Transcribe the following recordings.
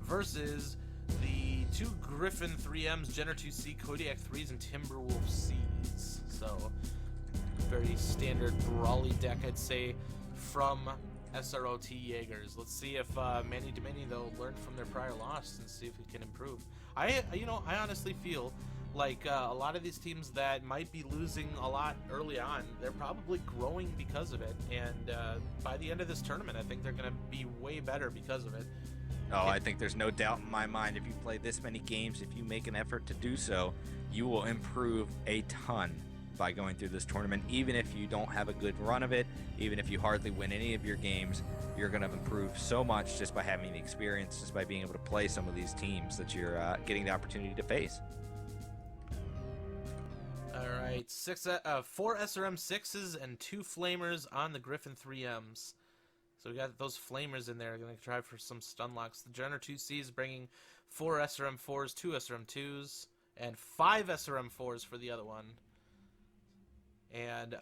versus the two Griffin 3Ms, Jenner 2C, Kodiak 3s, and Timberwolf Cs. So, very standard brawly deck, I'd say, from SROT Jaegers. Let's see if Manny Domini, though, learned from their prior loss and see if we can improve. I honestly feel like a lot of these teams that might be losing a lot early on, they're probably growing because of it. And by the end of this tournament, I think they're going to be way better because of it. Oh, I think there's no doubt in my mind, if you play this many games, if you make an effort to do so, you will improve a ton by going through this tournament. Even if you don't have a good run of it, even if you hardly win any of your games, you're going to improve so much just by having the experience, just by being able to play some of these teams that you're getting the opportunity to face. All right, 4 SRM 6s and 2 Flamers on the Griffin 3Ms. So we got those Flamers in there. Going to try for some stun locks. The Jenner 2Cs bringing 4 SRM 4s, 2 SRM 2s, and 5 SRM 4s for the other one. And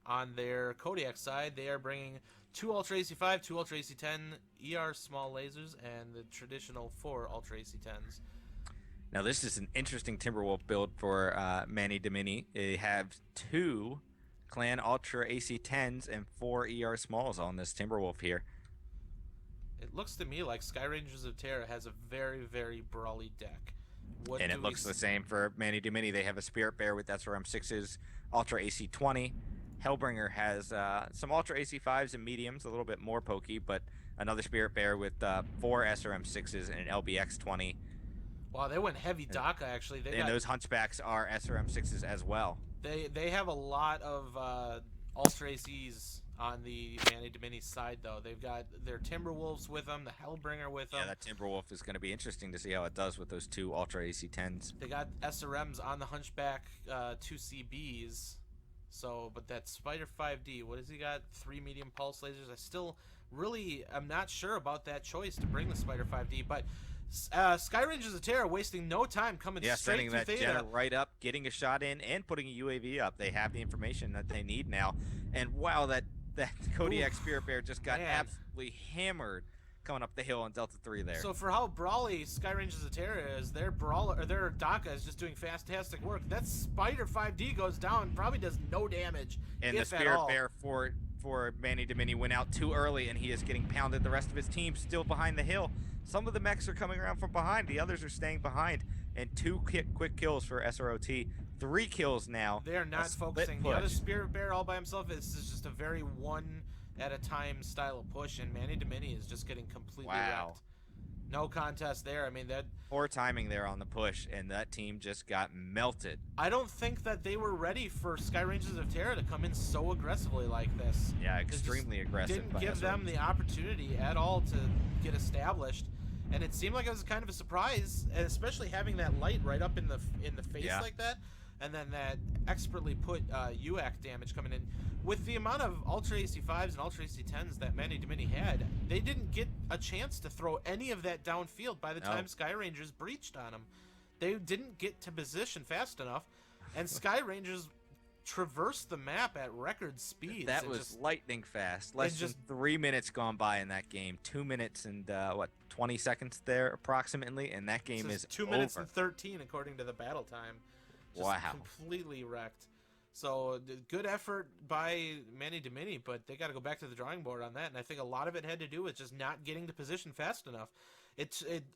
on their Kodiak side, they are bringing 2 Ultra AC5, 2 Ultra AC10 ER small lasers, and the traditional 4 Ultra AC10s. Now this is an interesting Timberwolf build for Manny Domini. They have 2 Clan Ultra AC10s and 4 ER smalls on this Timberwolf here. It looks to me like Skye Rangers of Terra has a very, very brawly deck. And it looks the same for Manny Domini. They have a Spirit Bear with SRM 6s, Ultra AC20. Hellbringer has some Ultra AC5s and mediums, a little bit more pokey, but another Spirit Bear with 4 SRM 6s and an LBX 20. Wow, they went heavy DACA, actually. Those Hunchbacks are SRM 6s as well. They have a lot of Ultra ACs on the Manny Domini side, though. They've got their Timberwolves with them, the Hellbringer with them. Yeah, that Timberwolf is going to be interesting to see how it does with those 2 Ultra AC10s. They got SRMs on the Hunchback 2CBs. So, but that Spider 5D, what has he got? 3 medium pulse lasers. I still really am not sure about that choice to bring the Spider 5D, but Skye Rangers of Terra wasting no time coming straight through Theta. Jenner right up, getting a shot in, and putting a UAV up. They have the information that they need now. And wow, that Kodiak Spirit Bear just got absolutely hammered coming up the hill on Delta 3 there. So for how brawly Skye Rangers of Terra is, their DACA is just doing fantastic work. That Spider 5D goes down, probably does no damage, and if the Spirit at all. Bear for Manny Domini went out too early, and he is getting pounded. The rest of his team still behind the hill. Some of the mechs are coming around from behind. The others are staying behind. And 2 quick kills for SROT. 3 kills now. They are not focusing. The other Spirit Bear all by himself is just a very one-at-a-time style of push, and Manny Domini is just getting completely wrecked. No contest there. I mean, that poor timing there on the push, and that team just got melted. I don't think that they were ready for Skye Rangers of Terra to come in so aggressively like this. Yeah, extremely aggressive. Didn't give them the opportunity at all to get established, and it seemed like it was kind of a surprise, and especially having that light right up in the face like that, and then that expertly put UAC damage coming in. With the amount of Ultra AC5s and Ultra AC10s that Manny Domini had, they didn't get a chance to throw any of that downfield by the time Skye Rangers breached on them. They didn't get to position fast enough, and Skye Rangers traversed the map at record speeds. That was lightning fast. Less than 3 minutes gone by in that game. 2 minutes and 20 seconds there approximately, and that game is 2 minutes and 13 according to the battle time. Just completely wrecked. So good effort by Manny Domini, but they got to go back to the drawing board on that. And I think a lot of it had to do with just not getting to position fast enough.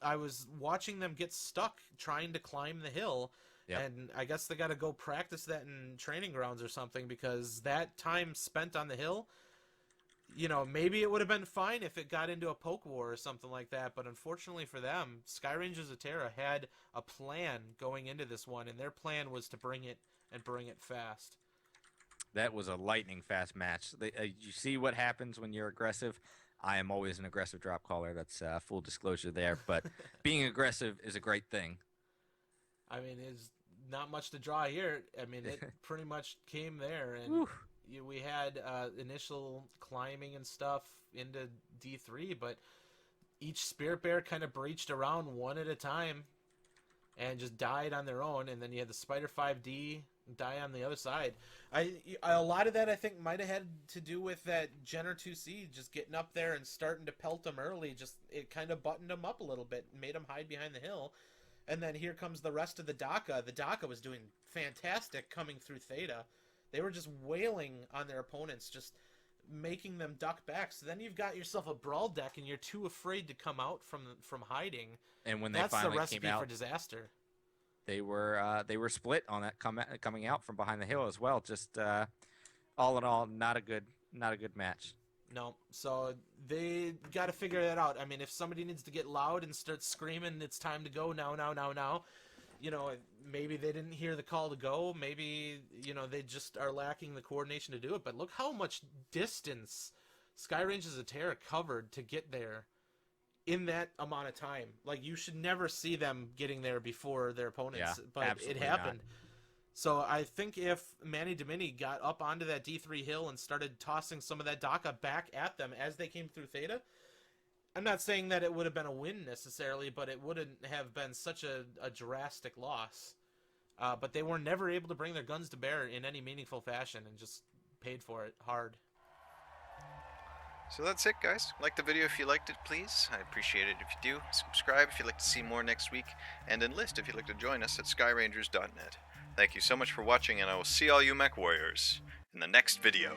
I was watching them get stuck trying to climb the hill, and I guess they got to go practice that in training grounds or something, because that time spent on the hill, you know, maybe it would have been fine if it got into a poke war or something like that. But unfortunately for them, Skye Rangers of Terra had a plan going into this one, and their plan was to bring it fast. That was a lightning fast match. You see what happens when you're aggressive. I am always an aggressive drop caller. That's full disclosure there. But being aggressive is a great thing. I mean, it's not much to draw here. I mean, it pretty much came there. And we had initial climbing and stuff into D3, but each Spirit Bear kind of breached around one at a time. and just died on their own. And then you had the Spider 5D die on the other side. A lot of that I think might have had to do with that Jenner 2C just getting up there and starting to pelt them early. Just it kind of buttoned them up a little bit, made them hide behind the hill. And then here comes the rest of the DACA. The DACA was doing fantastic coming through Theta. They were just wailing on their opponents, just making them duck back. So then you've got yourself a brawl deck, and you're too afraid to come out from hiding. And when they that's finally the recipe came out for disaster. They were split on that coming out from behind the hill as well. Just all in all, not a good match. No, so they got to figure that out. I mean, if somebody needs to get loud and start screaming, it's time to go now. You know, maybe they didn't hear the call to go. Maybe, you know, they just are lacking the coordination to do it. But look how much distance Skye Ranges of Terra covered to get there in that amount of time. Like, you should never see them getting there before their opponents, but it happened. Not. So I think if Manny Domini got up onto that D3 hill and started tossing some of that DACA back at them as they came through Theta, I'm not saying that it would have been a win necessarily, but it wouldn't have been such a drastic loss. But they were never able to bring their guns to bear in any meaningful fashion and just paid for it hard. So that's it, guys. Like the video if you liked it, please. I appreciate it if you do. Subscribe if you'd like to see more next week. And enlist if you'd like to join us at skyrangers.net. Thank you so much for watching, and I will see all you mech warriors in the next video.